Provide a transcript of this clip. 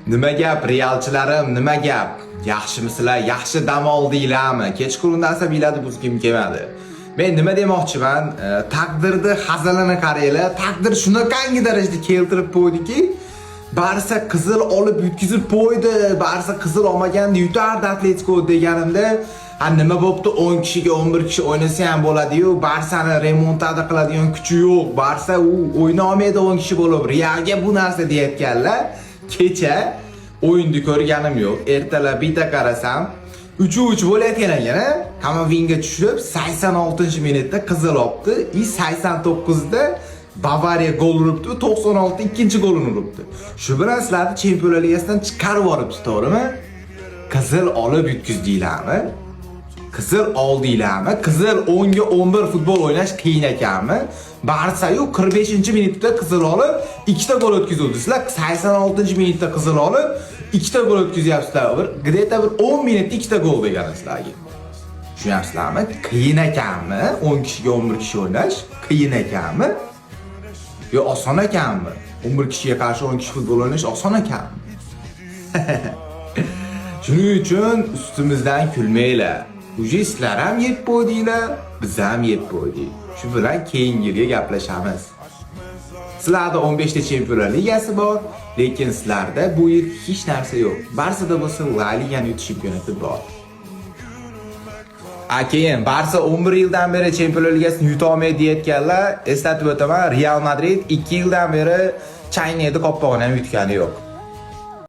Nima gap, Realchilarim, nima gap? Yaxshimisizlar? Yaxshi dam oldinglarmi? Kechqurundan biladi biz kim kelmadi. Men nima demoqchiman? Taqdirni hazilini qaranglar. Taqdir shunaqangi darajada keltirib qo'ydiki, Barsa qizil olib yutkizib qo'ydi. Barsa qizil olmaganda yutardi Atletico deganimda, nima bo'pti 10 kishiga 11 kishi o'ynasa ham bo'ladi-yu, Barsani remontada qiladigan kuchi yo'q. Barsa u o'yna olmaydi 10 kishi bo'lib. Realga bu narsa deyotganlar. Kecha o'yinni ko'rganim yo'q. Ertalab bitta qarasam 3-3 bo'layotgan ekan, Kamavinga tushib 86-minutda qizil olibdi, 89da Bavariya gol uribdi, 96 ikkinchi golini uribdi. Shu bilan sizlarni Chempionlar Ligasidan chiqarib yuboribdi, to'g'rimi? Qizil olib yutkizdinglarmi? Qizil oldinglarmi? Qizil 10 ga 11 futbol o'ynash qiyin ekanmi? Barsa-yu 45-minutda qizil olib, ikkita gol o'tkazdi. Sizlar 86-minutda qizil olib, ikkita gol o'tkazyapsizlar. Где-то bir 10 minutda ikkita gol bergansizlarga. Tushunyapsizlarmi? Qiyin ekanmi? 10 kishiga 11 kishi o'ynash qiyin ekanmi? Yo oson ekanmi? 11 kishiga qarshi 10 kishi futbol o'ynash oson ekanmi? Shuning uchun ustimizdan kulmanglar. Ujistlar ham yeb qo'ydinglar, biz ham yeb qo'ydik. Shu bilan keyingi yilga gaplashamiz. Sizlarda 15 ta Chempionlar Ligasi bor, lekin sizlarda bu yil hech narsa yo'q. Barsada bo'lsa La Ligani yutish imkoniyati bor. Keyin Barsa 11 yildan beri Chempionlar Ligasini yuta olmaydi deyotganlar, eslatib o'taman, Real Madrid 2 yildan beri Chayneyni qo'pqog'ini ham yutgani yo'q.